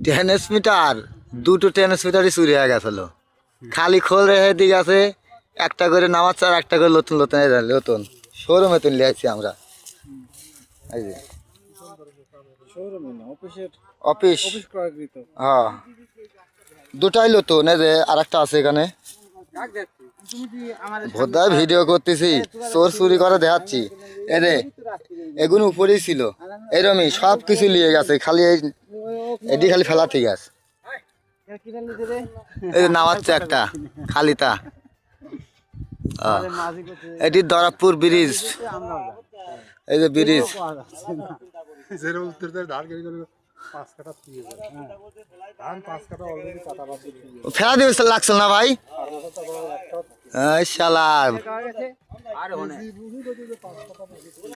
Transmitter দুটো ট্রান্সমিটারই চুরি হয়ে গেছিল। খালি খোল রেখে দিয়ে গেছে, একটা করে নামাচ্ছে আর একটা করে নতুন নতুন নতুন শোরুমে তুলে আসছি আমরা। এই যে অফিস, হ্যাঁ দুটাই নতুন। এই যে আর একটা আছে এখানে, ভোদায় ভিডিও করতেছি, চোর চুরি করে দেখাচ্ছি। এই রে এগুলো উপরেই ছিল, এরমই সব কিছু নিয়ে গেছে, খালি এটি খালি ফেলা ঠিক আছে। এই যে নামাচ্ছে একটা খালিতা, এটি দরাবপুর ব্রিজ। এই যে ব্রিজ ফেলা দিয়ে লাগছিল না ভাই, শালা